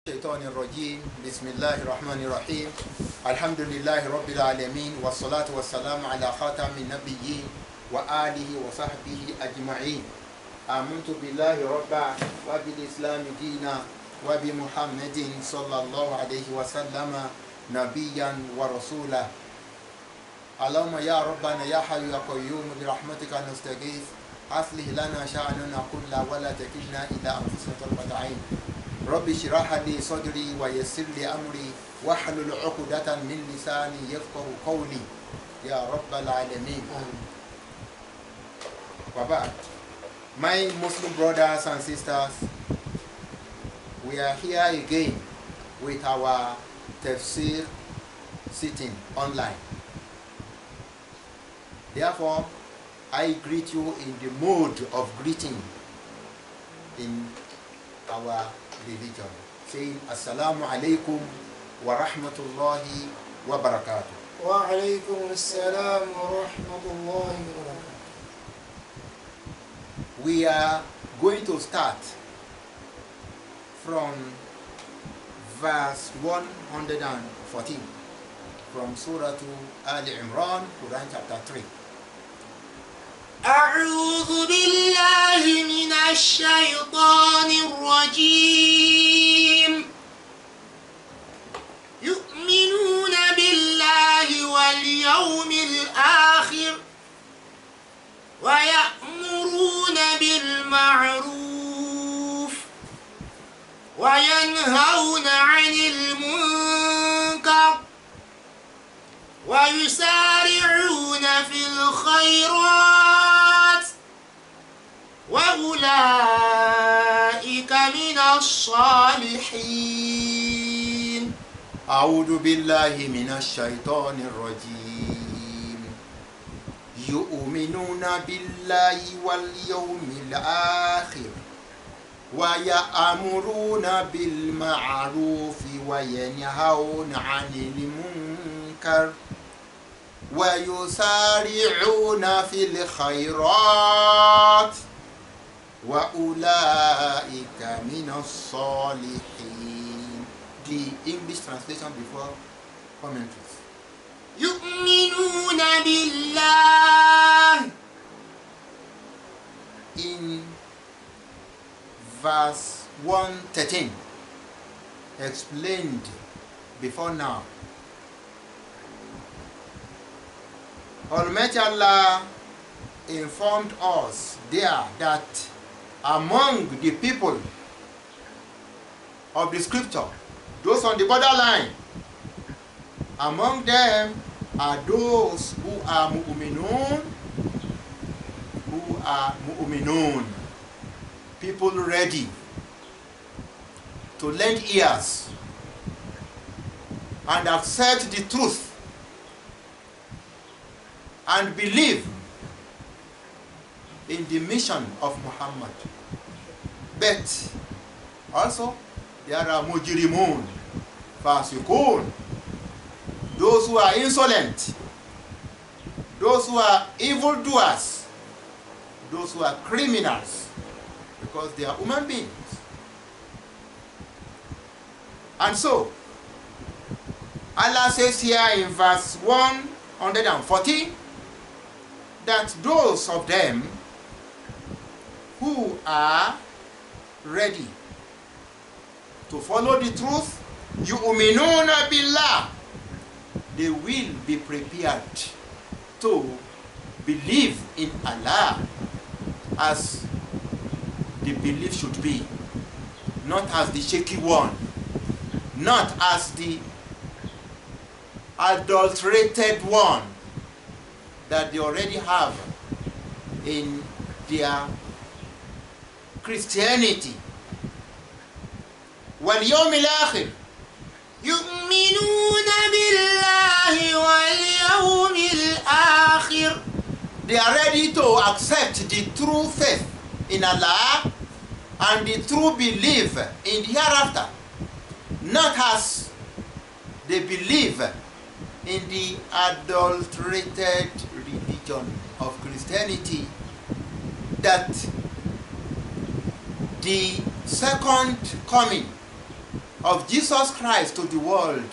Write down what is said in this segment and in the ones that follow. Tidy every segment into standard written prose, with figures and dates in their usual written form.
الشيطان الرجيم بسم الله الرحمن الرحيم الحمد لله رب العالمين والصلاة والسلام على خاتم النبيين وآله وصحبه أجمعين آمنت بالله ربا وبالإسلام دينا وبمحمد صلى الله عليه وسلم نبيا ورسولا اللهم يا ربنا يا حي يا قيوم برحمتك نستغيث أصلح لنا شأننا كله ولا تكلنا إلى أنفسنا طرفة عين رب اشرح لي صدري ويسر لي أمري واحلل عقدة من لساني يفقه قولي يا رب العالمين. وبعد, my Muslim brothers and sisters, we are here again with our tafsir sitting online. Therefore, I greet you in the mode of greeting in our religion, saying Assalamu alaikum wa rahmatullahi wa barakatuh. Wa alaikum assalam wa rahmatullahi wa barakatuh. We are going to start from verse 114 from Surah AL-IMRAAN, Quran chapter 3. أعوذ بالله من الشيطان الرجيم. يؤمنون بالله واليوم الآخر ويأمرون بالمعروف وينهون عن المنكر ويسارعون في الخيرات وأولئك من الصالحين. أعوذ بالله من الشيطان الرجيم. يؤمنون بالله واليوم الآخر ويأمرون بالمعروف وينهون عن المنكر ويسارعون في الخيرات وأولئك من الصالحين. The English translation before commentaries. يؤمنون بالله. In verse 113, explained before now, Almighty Allah informed us there that among the people of the scripture, those on the borderline, among them are those who are mu'minun, people ready to lend ears and accept the truth and believe in the mission of Muhammad. But also there are mujrimun, fasikun, those who are insolent, those who are evildoers, those who are criminals, because they are human beings. And so Allah says here in verse 114 that those of them who are ready to follow the truth, yu'minuna billah, they will be prepared to believe in Allah as the belief should be, not as the shaky one, not as the adulterated one that they already have in their Christianity. وَالْيَوْمِ الْآخِرِ. يؤمنون بالله واليوم الآخر. They are ready to accept the true faith in Allah and the true belief in the hereafter, not as they believe in the adulterated religion of Christianity, that the second coming of Jesus Christ to the world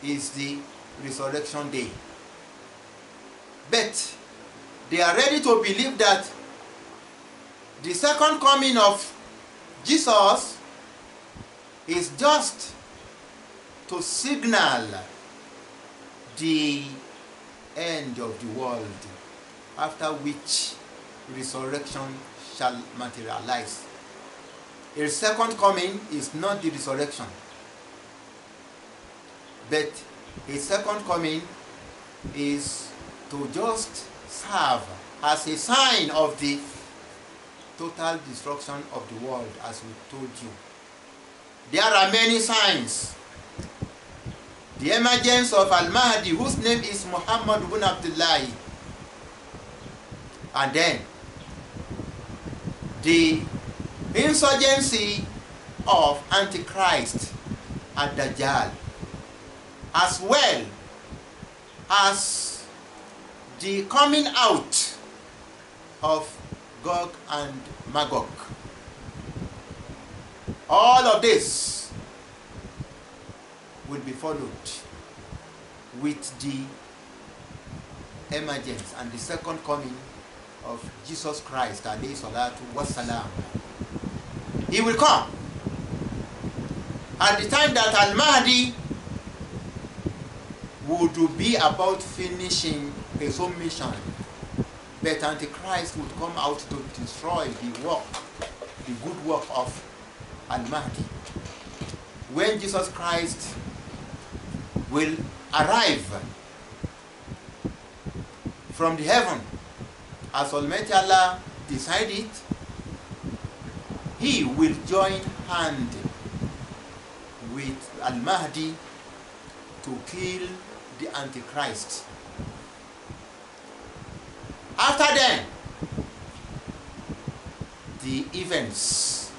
is the resurrection day. But they are ready to believe that the second coming of Jesus is just to signal the end of the world, after which resurrection shall materialize. A second coming is not the resurrection, but a second coming is to just serve as a sign of the total destruction of the world, as we told you. There are many signs. The emergence of Al-Mahdi, whose name is Muhammad ibn Abdullah, and then the insurgency of Antichrist and Dajjal, as well as the coming out of Gog and Magog. All of this will be followed with the emergence and the second coming of Jesus Christ, alayhi salatu wassalam. He will come at the time that Al-Mahdi would be about finishing his own mission, but Antichrist would come out to destroy the work, the good work of Al-Mahdi. When Jesus Christ will arrive from the heaven, as Almighty Allah decided, he will join hand with Al-Mahdi to kill the Antichrist. After then, the events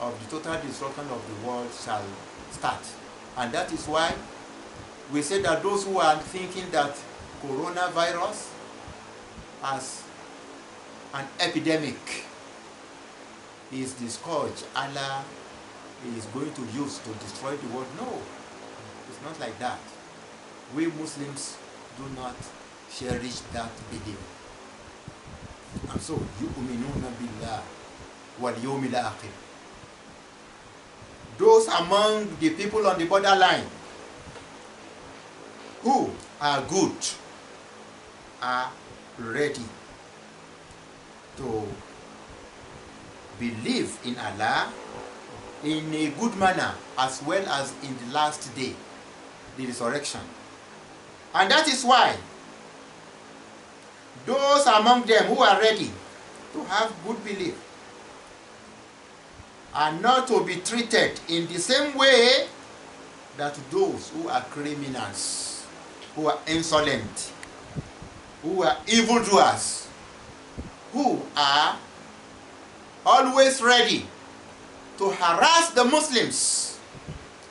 of the total destruction of the world shall start. And that is why we say that those who are thinking that coronavirus as an epidemic is the scourge Allah is going to use to destroy the world. No, it's not like that. We Muslims do not cherish that belief. And so, yu'minuna billah wal yawmil akhir. Those among the people on the borderline who are good are ready to believe in Allah in a good manner, as well as in the last day, the resurrection. And that is why those among them who are ready to have good belief are not to be treated in the same way that those who are criminals, who are insolent, who are evildoers, who are always ready to harass the Muslims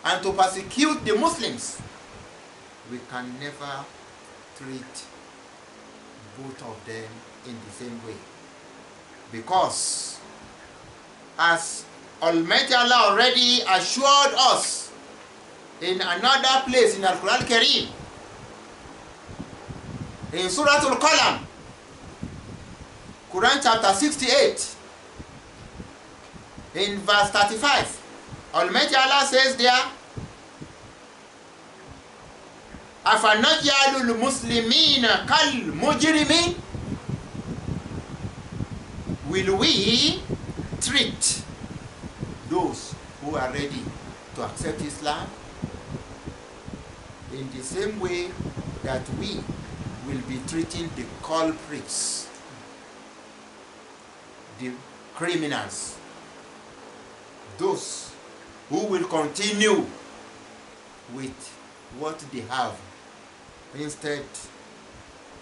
and to persecute the Muslims. We can never treat both of them in the same way, because as Almighty Allah already assured us in another place in Al-Quran Kareem, in Surah Al-Qalam, Quran chapter 68, in verse 35, Almighty Allah says there, أَفَنَجْعَلُ الْمُسْلِمِينَ كَالْمُجْرِمِينَ. Will we treat those who are ready to accept Islam in the same way that we will be treating the culprits, the criminals, those who will continue with what they have instead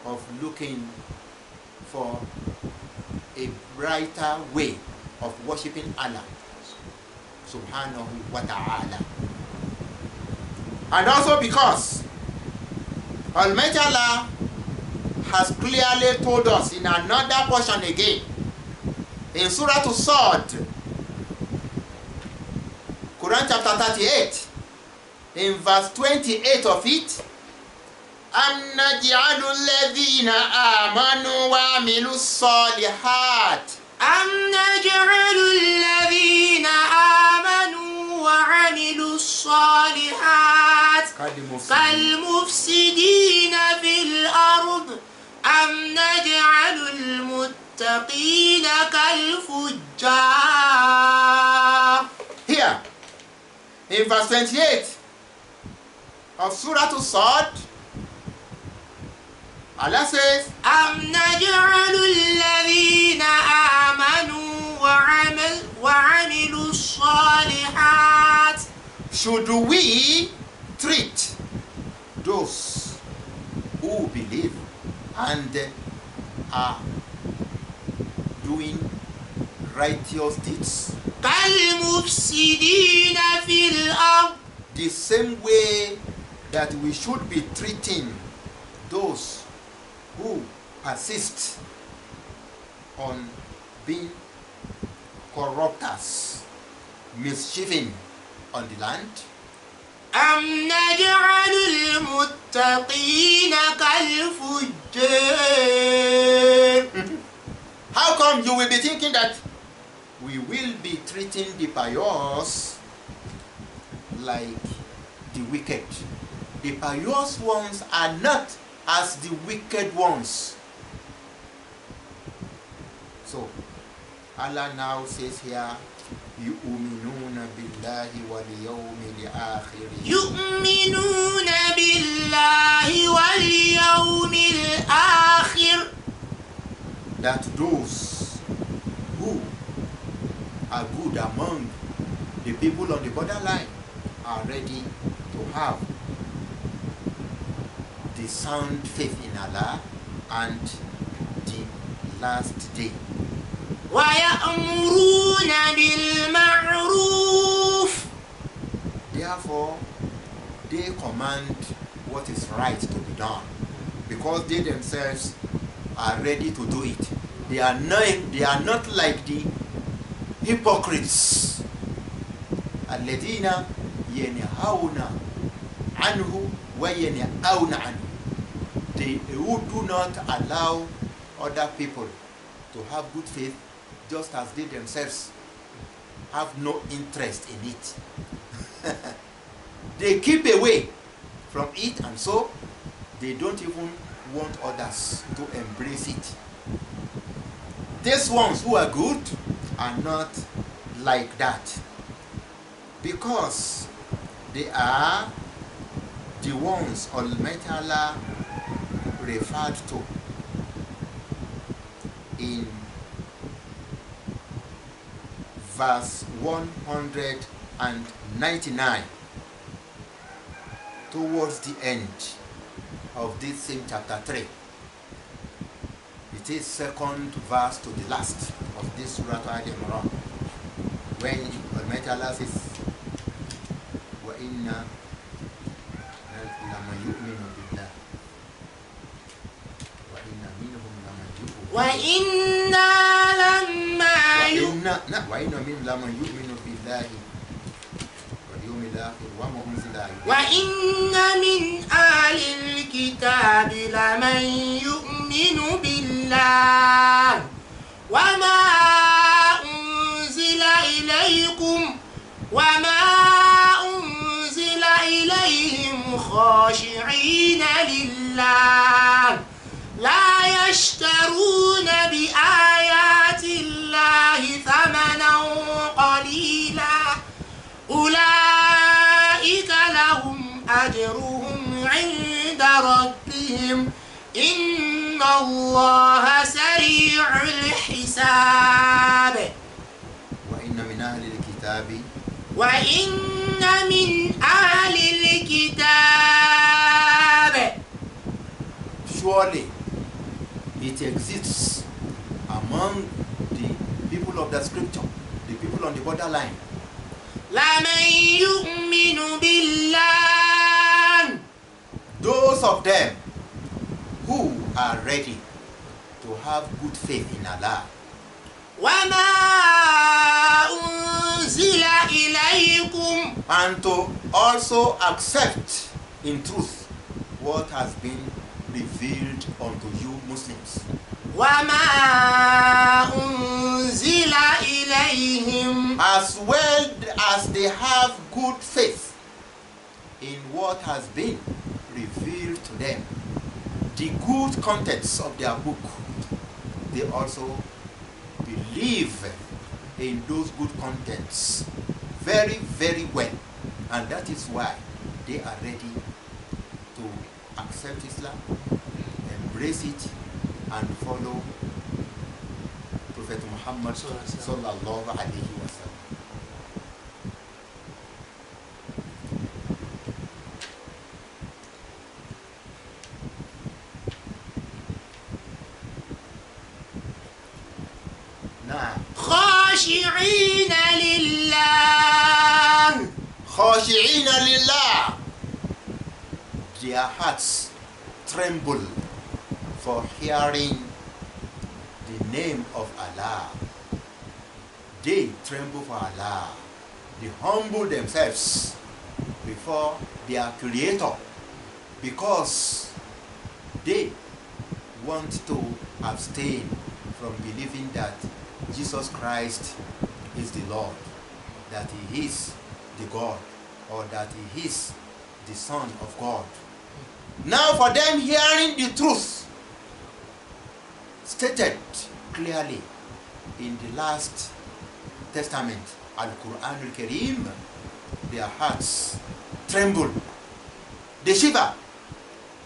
of looking for a brighter way of worshiping Allah subhanahu wa ta'ala? And also because Almighty Allah has clearly told us in another portion again, in Surah As-Sad, Quran chapter 38, in verse 28 of it, أَمْ نَجْعَلُ الَّذِينَ آمَنُوا وَعَمِلُوا الصَّالِحَاتِ أم نجعل الذين آمنوا وعملوا الصالحات كالمفسدين في الأرض أم نجعل المتقين كالفجار. Here, in verse 28 of Surah As-Sad, Allah says, أم نجعل الذين آمنوا وعملوا الصالحات. should we treat those who believe and are doing righteous deeds كالمفسدين في الأرض, the same way that we should be treating those who persist on being corrupters, mischieving on the land? أم نجعل المتقين كالفجار. How come you will be thinking that we will be treating the pious like the wicked? The pious ones are not as the wicked ones. So Allah now says here, يؤمنون بالله واليوم الآخر. يؤمنون بالله واليوم الآخر. That those who are good among the people on the borderline are ready to have the sound faith in Allah and the last day. وَيَأْمُرُونَ بِالْمَعْرُوفِ. Therefore, they command what is right to be done, because they themselves are ready to do it. They are not like the hypocrites. الَّذِينَ يَنْهَوْنَ عَنْهُ وَيَنْهَوْنَ عَنْهُ. They who do not allow other people to have good faith, just as they themselves have no interest in it. They keep away from it, and so they don't even want others to embrace it. These ones who are good are not like that, because they are the ones Almighty Allah referred to in verse 199 towards the end of this same chapter 3. It is second verse to the last of this Surah Al-IMRAAN, when Almighty Allah says, وَإِنَّ لَمَن يُؤْمِنُ بِاللَّهِ وَإِنَّ مِنْهُمْ لَمَن يُؤْمِنُ بالله واليوم الآخر وما أنزل إليه. وإن من أهل الكتاب لمن يؤمن بالله وما أنزل إليكم وما أنزل إليهم خاشعين لله لا يشترون بآيات الله ثمنا قليلا أولئك لهم أجرهم عند ربهم إن الله سريع الحساب. وإن من أهل الكتاب surely it exists among the people of the scripture, the people on the borderline, لمن يؤمن بالله, those of them who are ready to have good faith in Allah, وَمَا أُنزِلَ إِلَيْكُمْ, and to also accept in truth what has been revealed unto you Muslims. وَمَا أُنزِلَ إِلَيْهِمْ, As well as they have good faith in what has been revealed to them, the good contents of their book, they also believe in those good contents very, very well, and that is why they are ready to accept Islam, embrace it, and follow Prophet Muhammad sallallahu alaihi wasallam. خاشعين لله, خاشعين لله. Their hearts tremble for hearing the name of Allah. They tremble for Allah. They humble themselves before their Creator because they want to abstain from believing that Jesus Christ is the Lord, that He is the God, or that He is the Son of God. Now for them, hearing the truth stated clearly in the last testament, Al-Quran Al-Kareem, their hearts tremble, they shiver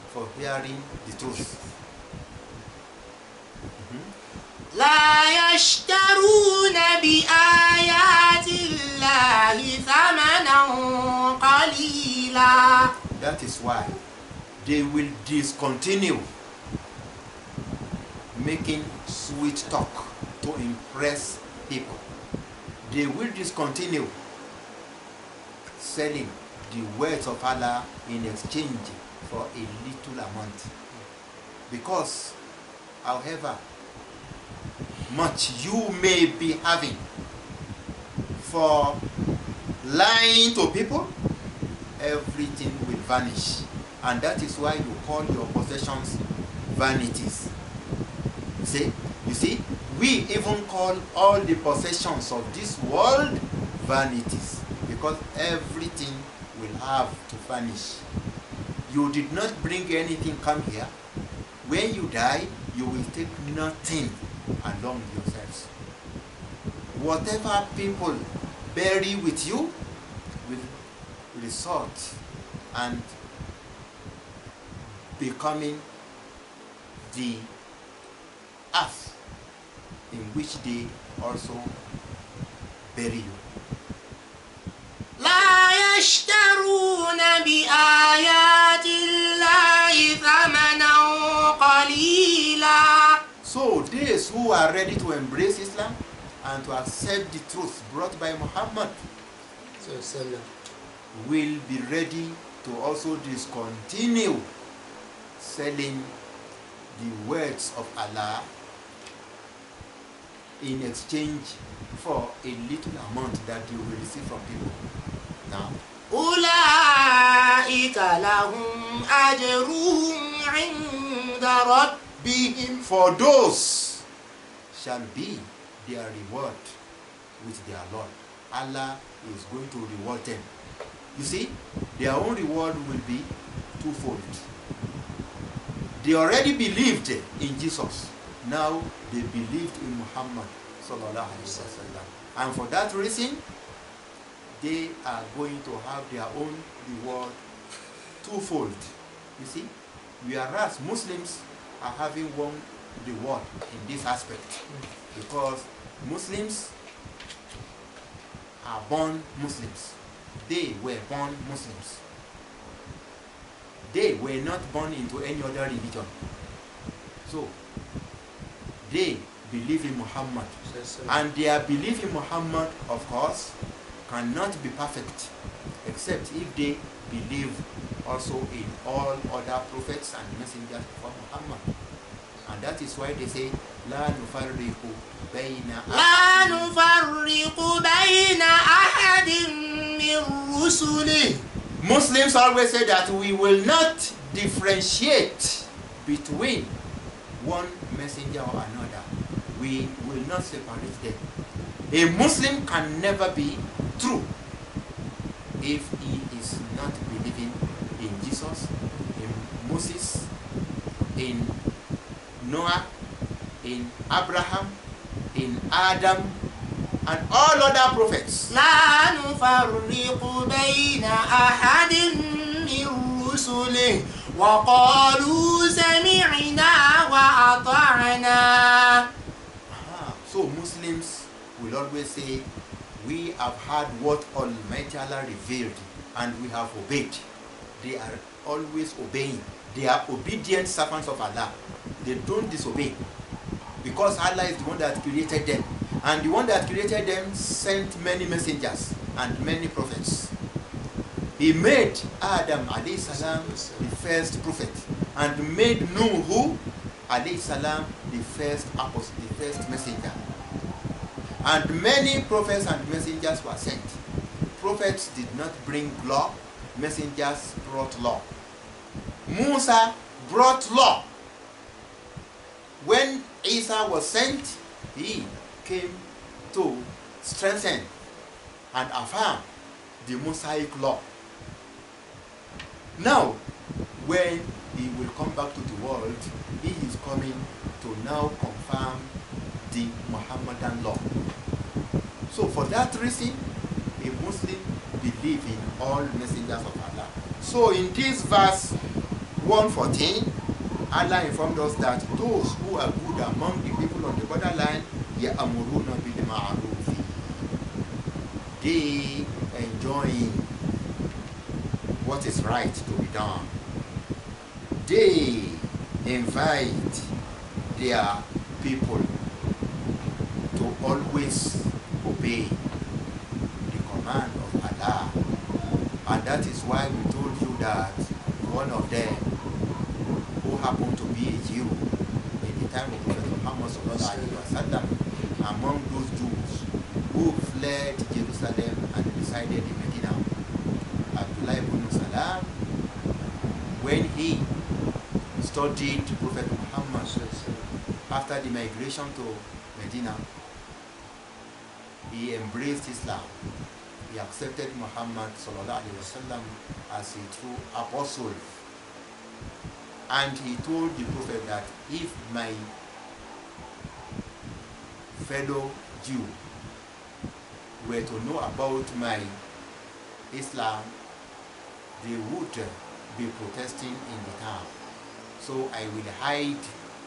for hearing the truth. لا يشترون بآيات الله ثمنا قليلا. That is why they will discontinue making sweet talk to impress people. They will discontinue selling the words of Allah in exchange for a little amount. Because, however much you may be having for lying to people, everything will vanish. And that is why you call your possessions vanities. You see, we even call all the possessions of this world vanities, because everything will have to vanish. You did not bring anything come here. When you die, you will take nothing along yourselves. Whatever people bury with you will result and becoming the earth in which they also bury you. لا يشترون بآيات الله ثمنا قليلا. So those who are ready to embrace Islam and to accept the truth brought by Muhammad will be ready to also discontinue selling the words of Allah in exchange for a little amount that you will receive from people. Now, أولئك لهم أجرهم عند ربهم. For those shall be their reward with their Lord. Allah is going to reward them. You see, their own reward will be twofold. They already believed in Jesus. Now they believed in Muhammad sallallahu alaihi wasallam, and for that reason, they are going to have their own reward twofold. You see, whereas Muslims are having one reward in this aspect, because Muslims are born Muslims. They were born Muslims. They were not born into any other religion. So they believe in Muhammad, and their belief in Muhammad, of course, cannot be perfect except if they believe also in all other prophets and messengers before Muhammad. And that is why they say, لا نفرق بين لا نفرق بين أحد من رسله. Muslims always say that we will not differentiate between one messenger or another. We will not separate them. A Muslim can never be true if he is not believing in Jesus, in Moses, in Noah, in Abraham, in Adam, and all other prophets. لا نفرق بين أحد من رسله وقالوا سمعنا وأطعنا. So Muslims will always say, we have heard what Almighty Allah revealed and we have obeyed. They are always obeying. They are obedient servants of Allah. They don't disobey, because Allah is the one that created them, and the one that created them sent many messengers and many prophets. He made Adam alayhi salam the first prophet, and made Nuh alayhi salam the first apostle, the first messenger. And many prophets and messengers were sent. Prophets did not bring law, messengers brought law. Musa brought law. When Isa was sent, he came to strengthen and affirm the Mosaic law. Now, when he will come back to the world, he is coming to now confirm the Muhammadan law. So for that reason, a Muslim believes in all messengers of Allah. So in this verse 114, Allah informed us that those who are good among the people on the borderline, يَأْمُرُونَ بِالْمَعْرُوفِ, they enjoying what is right to be done. They invite their people to always obey the command of Allah. And that is why we told you that one of them, who happened to be a Jew in the time of Prophet Muhammad sallallahu alaihi wasallam, among those Jews who fled Jerusalem and resided in Medina, Abdullah ibn Salam, when he studied Prophet Muhammad after the migration to Medina, he embraced Islam. He accepted Muhammad sallallahu alaihi wasallam as a true apostle. And he told the Prophet that if my fellow Jew were to know about my Islam, they would be protesting in the town. So I will hide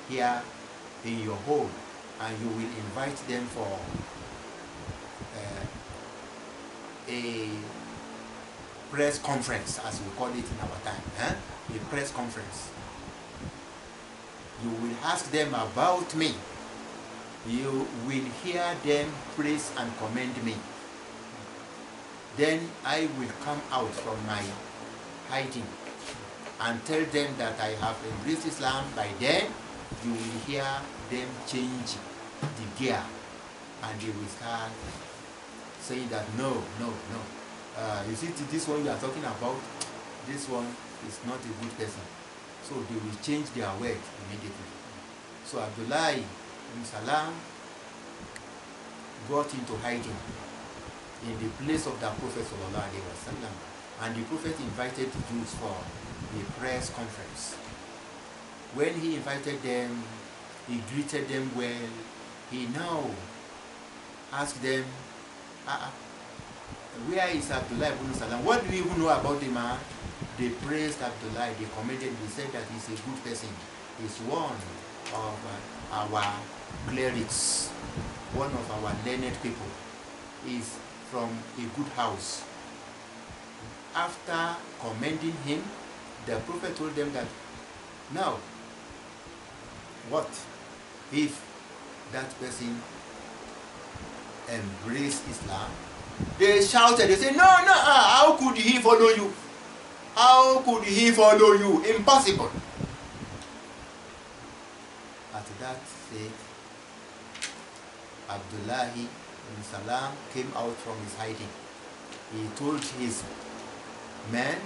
here in your home, and you will invite them for a press conference, as we call it in our time, a press conference. You will ask them about me. You will hear them praise and commend me. Then I will come out from my hiding and tell them that I have embraced Islam. By then, you will hear them change the gear, and they will start saying that no. You see, this one you are talking about, this one is not a good person. So they will change their word immediately. So Abdullah ibn Salam got into hiding in the place of the Prophet sallallahu alaihi wasallam, and the Prophet invited the Jews for a press conference. When he invited them, he greeted them well. He now asked them, where is Abdullah ibn Salam? What do you even know about the man? They praised Abdullah, they commended, they said that he's a good person. He's one of our clerics, one of our learned people. He's from a good house. After commending him, the Prophet told them that, now, what if that person embraced Islam? They shouted, they said, no, how could he follow you? How could he follow you? Impossible. At that said, Abdullahi ibn Salam came out from his hiding. He told his men,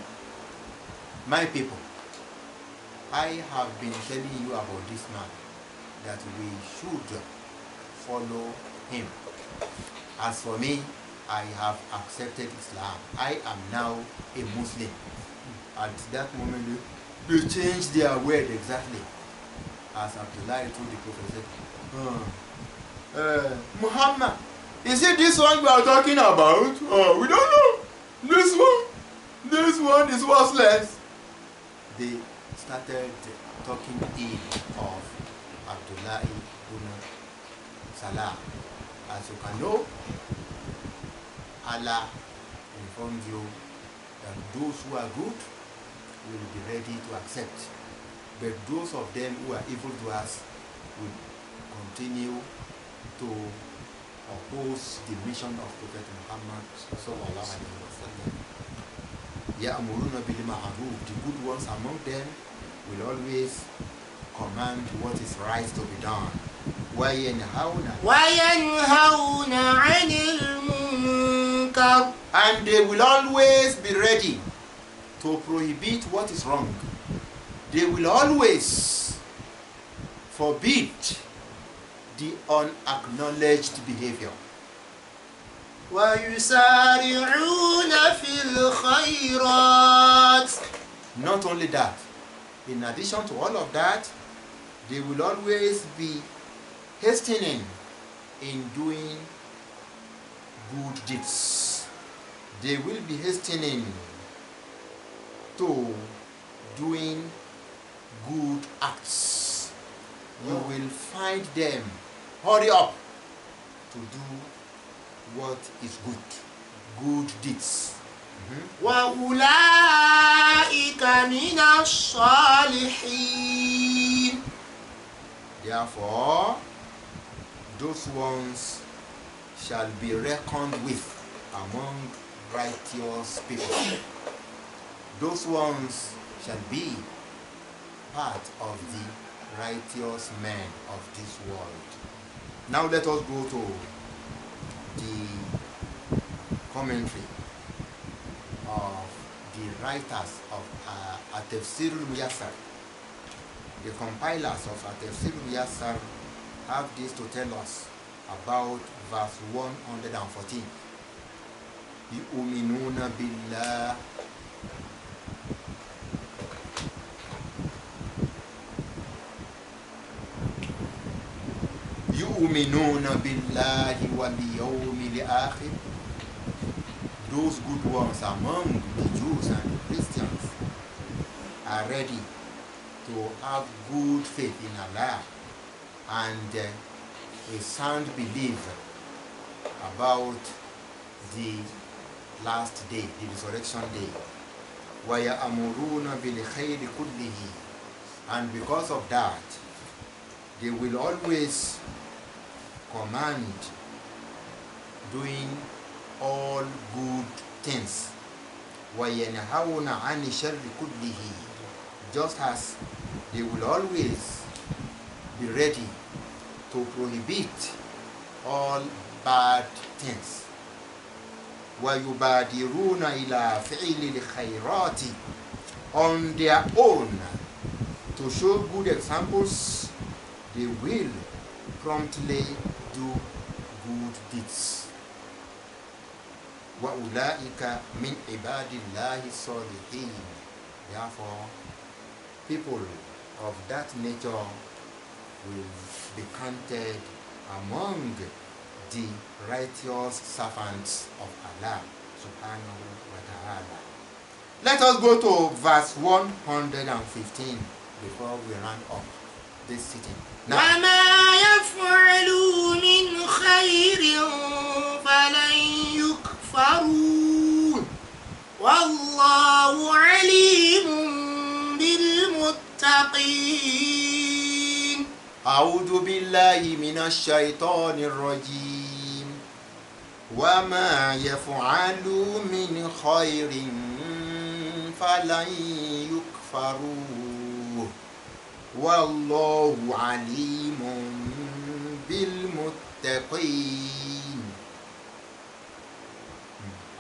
my people, I have been telling you about this man, that we should follow him. As for me, I have accepted Islam. I am now a Muslim. At that moment, they changed their word exactly. As Abdullah told the Prophet, said, Muhammad, is it this one we are talking about? We don't know. This one is worthless. They started talking ill of Abdullah ibn Salam. As you can know, Allah informed you that those who are good will be ready to accept, but those of them who are evil to us will continue to oppose the mission of Prophet Muhammad sallallahu alaihi wasallam. يَأْمُرُونَ بِالْمَعْرُوفِ, the good ones among them will always command what is right to be done. وَيَنْهَوْنَ عَنِ الْمُنكَرِ, and they will always be ready to prohibit what is wrong. They will always forbid the unacknowledged behavior. وَيُسَارِعُونَ فِي الْخَيْرَاتِ, Not only that, in addition to all of that, they will always be hastening in doing good deeds. They will be hastening to doing good acts. You will find them hurry up to do what is good deeds. وَأُولَٰئِكَ مِنَ الصَّالِحِينَ, Therefore, those ones shall be reckoned with among righteous people. Those ones shall be part of the righteous men of this world. Now let us go to the commentary of the writers of At-Tafsir al-Muyassar. The compilers of At-Tafsir al-Muyassar have this to tell us about verse 114. يُؤْمِنُونَ بِاللَّهِ وَالْيَوْمِ الْآخِرِ. Those good ones among the Jews and the Christians are ready to have good faith in Allah and a sound belief about the last day, the resurrection day. وَيَأْمُرُونَ بِالْخَيْرِ كُلِّهِ, and because of that, they will always command doing all good things. وَيَنْهَوْنَ عَنِ الشَّرِّ كُلِّهِ, just as they will always be ready to prohibit all bad things. وَيُبَادِرُونَ إِلَى فِعِلِ الْخَيْرَاتِ, on their own, to show good examples, they will promptly do good deeds. وَأُولَٰئِكَ مِنْ عِبَادِ اللَّهِ الصَّالِحِينَ. Therefore, people of that nature will be counted among the righteous servants of Allah subhanahu wa ta'ala. Let us go to verse 115 before we round up this sitting. وَمَا يَفْعَلُوا مِنْ خَيْرٍ فَلَنْ يُكْفَرُوهُ وَاللَّهُ عَلِيمٌ بِالْمُتَّقِينَ. أعوذ بالله من الشيطان الرجيم. وما يفعلوا من خير فلن يكفروه وَاللَّهُ عَلِيمٌ بِالْمُتَّقِينَ.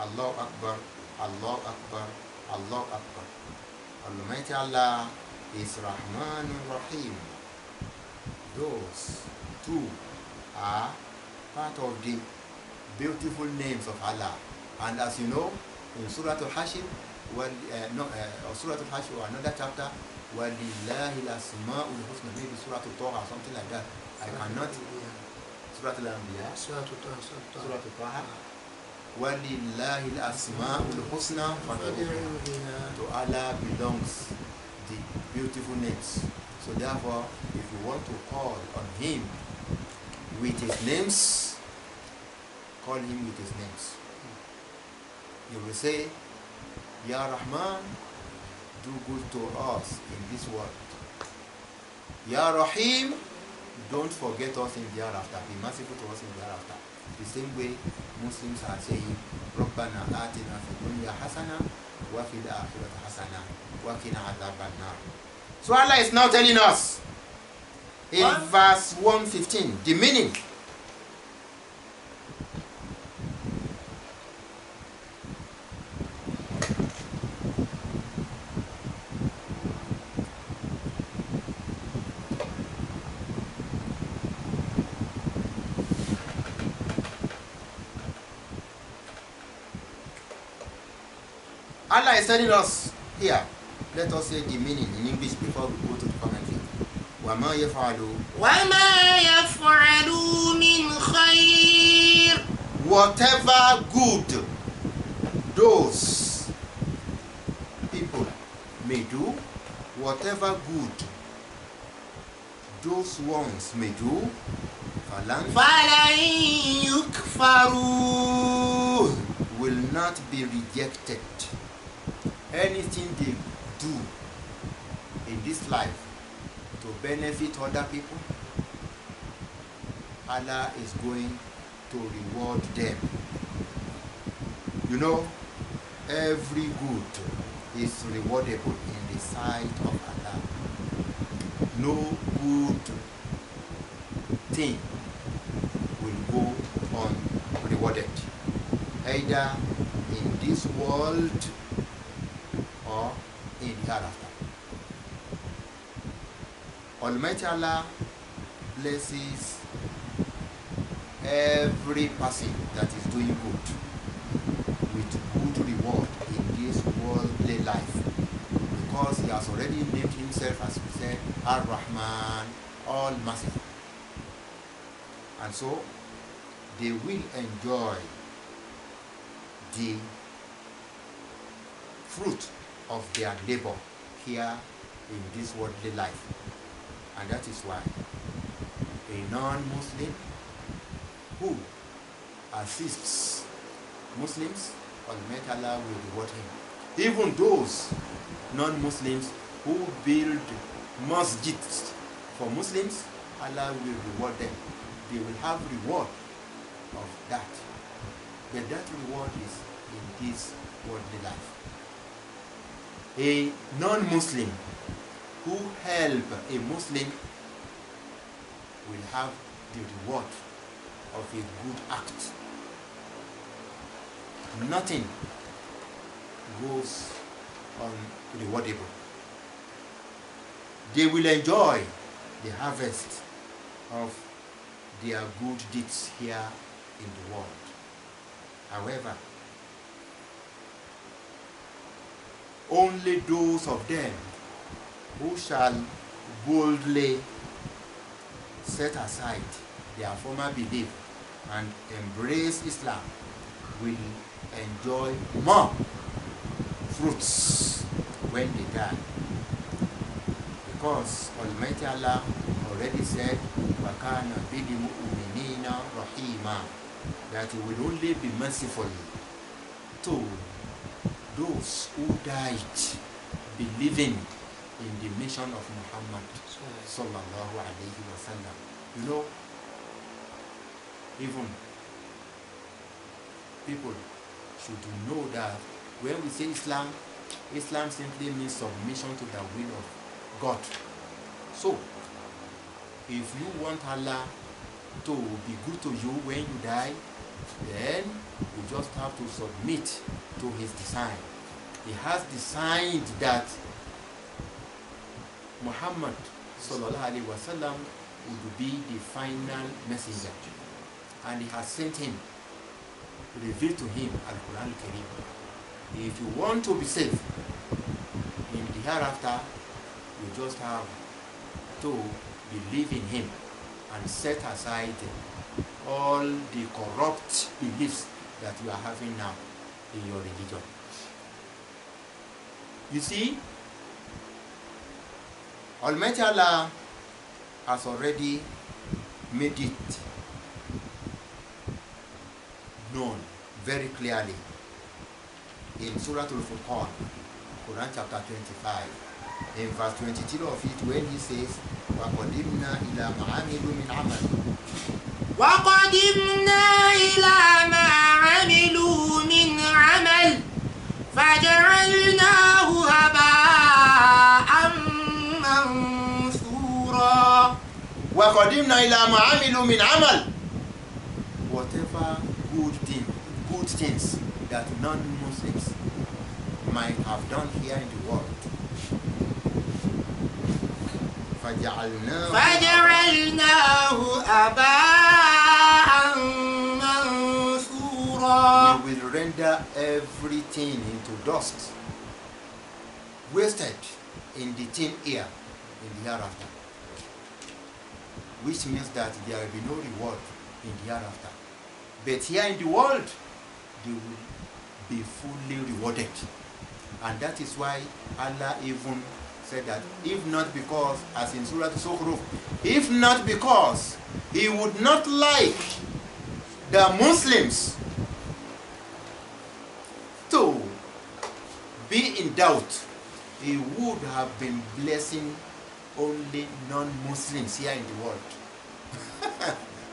Allahu Akbar, Allahu Akbar, Allahu Akbar. Almighty Allah is Rahman Rahim. Those two are part of the beautiful names of Allah. And as you know, in Surah Al-Hashr, Surah Al-Hashr or another chapter, وَلِلَّهِ الْأَسْمَاءُ الْحُسْنَى, maybe Surah Al-Taha or something like that. I cannot. Surah Al-Anbiya, Surah Al-Taha. وَلِلَّهِ الْأَسْمَاءُ الْحُسْنَى فَادْعُوهُ. To Allah belongs the beautiful names. So therefore, if you want to call on Him with His names, call Him with His names. You will say, Ya Rahman, do good to us in this world. Ya Rahim, don't forget us in the hereafter. Be merciful to us in the hereafter. The same way Muslims are saying, رَبَّنَا آتِنَا فِي الدُّنْيَا حَسَنَةً وَفِي الْآخِرَةِ حَسَنَةً وَقِنَا عَذَابَ النَّارِ. So Allah is now telling us in verse 115, the meaning. Allah is telling us here. Let us say the meaning in English before we go to the commentary. وَمَا يَفْعَلُوا مِنْ خَيْرٍ. Whatever good those people may do, whatever good those ones may do, فَلَنْ يُكْفَرُوا, will not be rejected. Anything they do in this life to benefit other people, Allah is going to reward them. You know, every good is rewardable in the sight of Allah. No good thing will go unrewarded, either in this world or in the hereafter. Almighty Allah blesses every person that is doing good with good reward in this worldly life, because He has already named Himself, as we said, Ar-Rahman, all merciful. And so they will enjoy the fruit of their labor here in this worldly life. And that is why a non-Muslim who assists Muslims, Almighty Allah will reward him. Even those non-Muslims who build masjids for Muslims, Allah will reward them. They will have reward of that. But that reward is in this worldly life. A non-Muslim who help a Muslim will have the reward of a good act. Nothing goes unrewardable. They will enjoy the harvest of their good deeds here in the world. However, only those of them who shall boldly set aside their former belief and embrace Islam will enjoy more fruits when they die. Because Almighty Allah already said, وَكَانَ بِالْمُؤْمِنِينَ رَحِيمًا, that He will only be merciful to those who died believing in the mission of Muhammad sallallahu alayhi wa sallam. You know, even people should know that when we say Islam, Islam simply means submission to the will of God So, if you want Allah to be good to you when you die, then you just have to submit to his design. He has designed that Muhammad sallallahu alaihi wasallam would be the final messenger, and he has sent him, revealed to him Al-Quran Al-Karim. If you want to be safe in the hereafter, you just have to believe in him and set aside all the corrupt beliefs that you are having now in your religion. You see, Almighty Allah has already made it known very clearly in Surah Al-Furqan, Quran chapter 25, in verse 22 of it, when he says, وَقَدِمْنَا إِلَى مَا عَمِلُوا مِنْ عَمَلٍ وَقَدِمْنَا إِلَى مَا عَمِلُوا مِنْ عَمَلٍ فَجَعَلْنَاهُ هَبَاءً مَنْثُورًا. وَقَدِمْنَا إِلَى مَا عَمِلُوا مِنْ عَمَلٍ. Whatever good things that non-Muslims might have done here in the world, فَجَعَلْنَاهُ هَبَاءً مَنْثُورًا. We will render everything into dust, wasted in the thin air in the hereafter, which means that there will be no reward in the hereafter. But here in the world, they will be fully rewarded. And that is why Allah even said that, if not because, as in Surah Al-Zukhruf, if not because he would not like the Muslims to be in doubt, he would have been blessing only non-Muslims here in the world.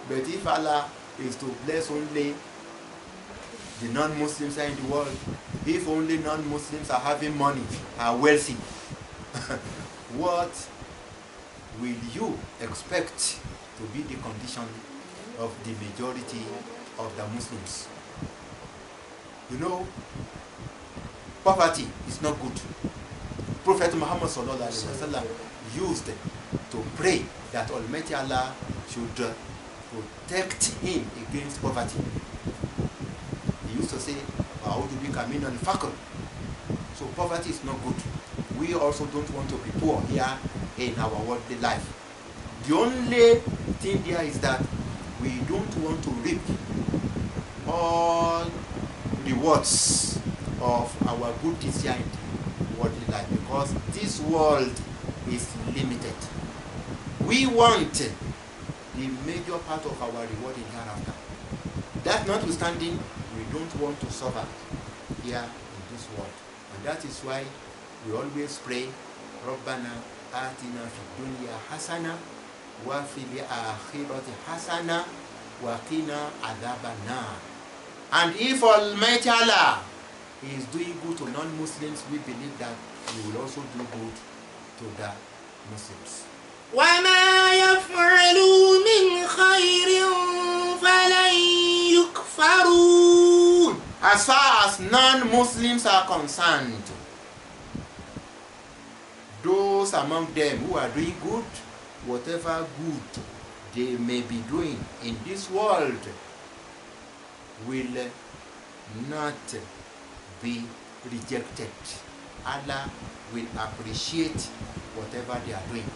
But if Allah is to bless only the non-Muslims here in the world, if only non-Muslims are having money, are wealthy, what will you expect to be the condition of the majority of the Muslims? You know, poverty is not good. Prophet Muhammad sallallahu alaihi wasallam used to pray that Almighty Allah should protect him against poverty. He used to say, "A'udhu bika min al-faqr." So poverty is not good. We also don't want to be poor here in our worldly life. The only thing there is that we don't want to reap all rewards of our good deeds here in the worldly life, because this world is limited. We want the major part of our reward in hereafter. That notwithstanding, we don't want to suffer here in this world. And that is why we always pray, Rabbana atina fid dunya hasana wa fil akhirati hasana wa qina adhaban nar. And if Almighty Allah is doing good to non-Muslims, we believe that He will also do good to the Muslims. وَمَا يَفْعَلُوا مِنْ خَيْرٍ فَلَنْ يُكْفَرُونَ. As far as non-Muslims are concerned, those among them who are doing good, whatever good they may be doing in this world will not be rejected. Allah will appreciate whatever they are doing.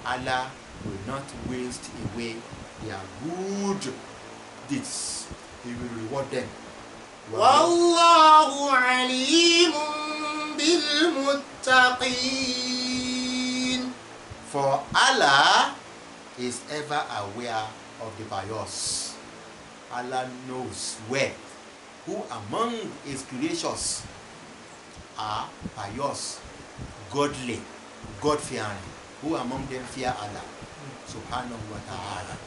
Allah will not waste away their good deeds. He will reward them. وَاللَّهُ عَلِيمٌ بِالْمُتَّقِينَ. For Allah is ever aware of the pious. Allah knows well who among His creatures are pious, godly, God-fearing. Who among them fear Allah subhanahu wa ta'ala.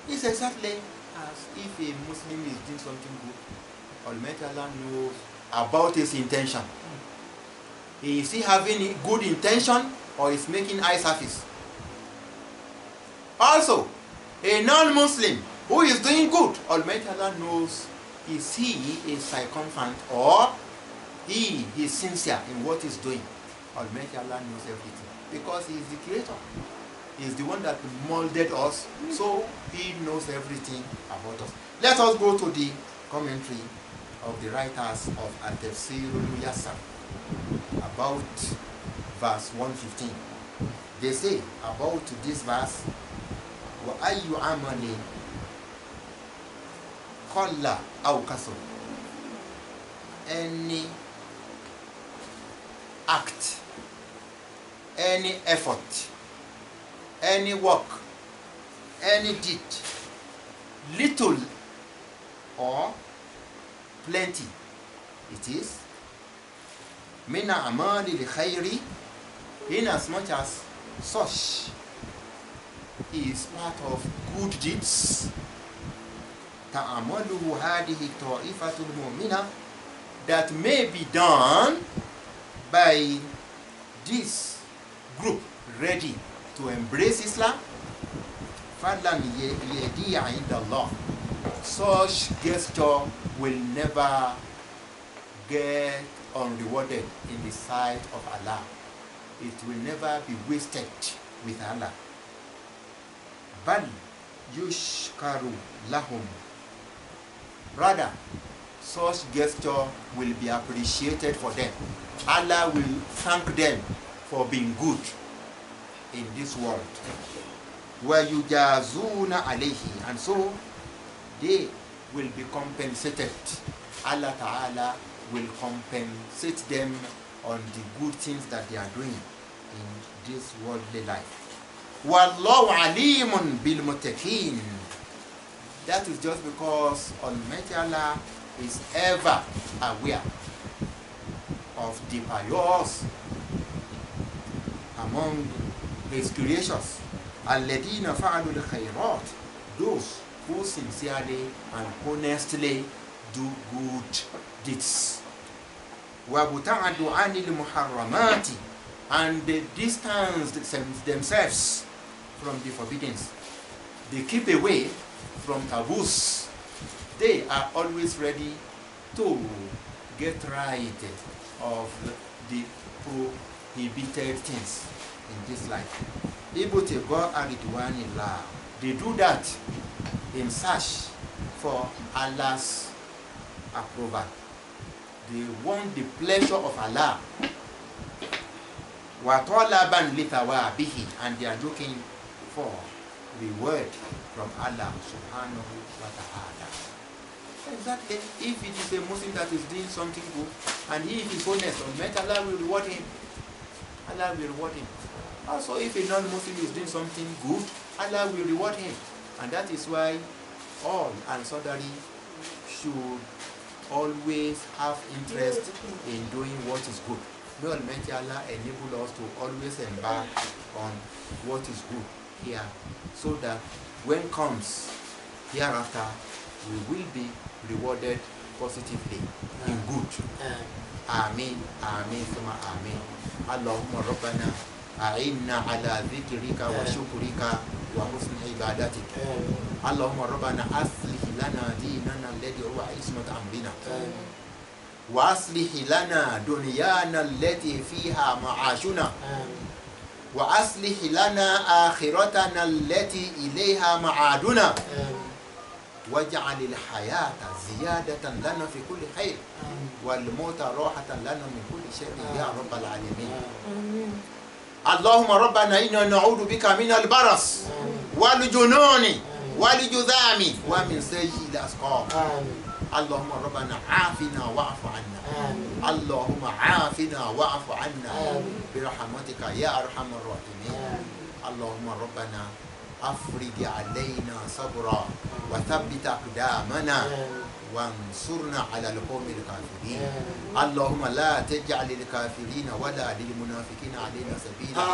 It's exactly as if a Muslim is doing something good, Almighty Allah knows about his intention. Is he having good intention or is making eye service? Also, a non-Muslim who is doing good, Almighty Allah knows, is he a sycophant or he is sincere in what he's doing. Almighty Allah knows everything because he is the creator. He is the one that molded us, so he knows everything about us. Let us go to the commentary of the writers of Al-Tafsir al-Muyassar about verse 115. They say about this verse, وَأَيُّ عَمَلٍ قَلَّ أَوْ كَثُرَ. Any act, any effort, any work, any deed, little or plenty, it is مِنَ أَعْمَالِ الْخَيْرِ, in as much as such is part of good deeds. تَعْمَلُهُ هَذِهِ الطَّائِفَةُ الْمُؤْمِنَةُ, that may be done by this group ready to embrace Islam. فَلَنْ يَدِيَ عِنْدَ اللَّهِ, such gesture will never get unrewarded in the sight of Allah. It will never be wasted with Allah. بَلْ يُشْكَرُ لَهُمْ, rather such gesture will be appreciated for them. Allah will thank them for being good in this world. وَيُجَازُونَ عَلَيْهِ, and so they will be compensated. Allah Ta'ala will compensate them on the good things that they are doing in this worldly life. وَاللَّهُ عَلِيمٌ بِالْمُتَّقِينَ, that is just because Almighty Allah is ever aware of the pious among his creatures. الَّذِينَ فَعَلُوا الْخَيْرَاتِ, those who sincerely and honestly do good deeds. وَابْتَعَدُوا عَنِ الْمُحَرَّمَاتِ, and they distance themselves from the forbiddings. They keep away from taboos. They are always ready to get rid of the prohibited things in this life. They do that in search for Allah's approval. They want the pleasure of Allah. وَطَلَبًا لِثَوَابِهِ, and they are looking for reward from Allah subhanahu wa ta'ala. Exactly. If it is a Muslim that is doing something good, and he is honest, Allah will reward him. Allah will reward him. Also, if a non-Muslim is doing something good, Allah will reward him. And that is why all and-sundry should always have interest in doing what is good. May Almighty Allah enable us to always embark on what is good here, so that when comes hereafter, we will be rewarded positively in good. Amin, amin, thumma amin. Allahumma rabbana a'inna ala dhikrika wa shukrika wa husni ibadatik. Allahumma rabbana aslih lana dinana alladhi huwa ismat amrina. وأصلح لنا دنيانا التي فيها معاشنا وأصلح لنا آخرتنا التي إليها معادنا واجعل الحياة زيادة لنا في كل خير والموت راحة لنا من كل شر يا رب العالمين. اللهم ربنا إنا نعوذ بك من البرص والجنون والجذام ومن سيء الأسقام. اللهم ربنا عافنا واعف عنا. اللهم عافنا واعف عنا برحمتك يا أرحم الراحمين. اللهم ربنا أفرج علينا صبرا وثبت أقدامنا وانصرنا على القوم الكافرين. اللهم لا تجعل للكافرين ولا للمنافقين علينا سبيلا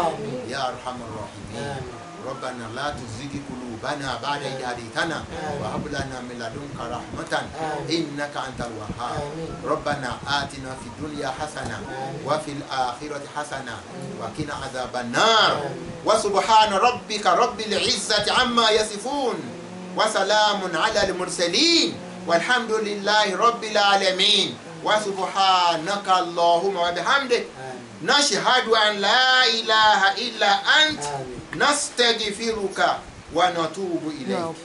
يا أرحم الراحمين. ربنا لا تزغ قلوبنا بعد إذ هديتنا وهب لنا من لدنك رحمة إنك أنت الوهاب. ربنا آتنا في الدنيا حسنة وفي الآخرة حسنة وقنا عذاب النار. وسبحان ربك رب العزة عما يصفون وسلام على المرسلين والحمد لله رب العالمين. وسبحانك اللهم وبحمدك نشهد أن لا إله إلا أنت نستغفرك ونتوب إليك.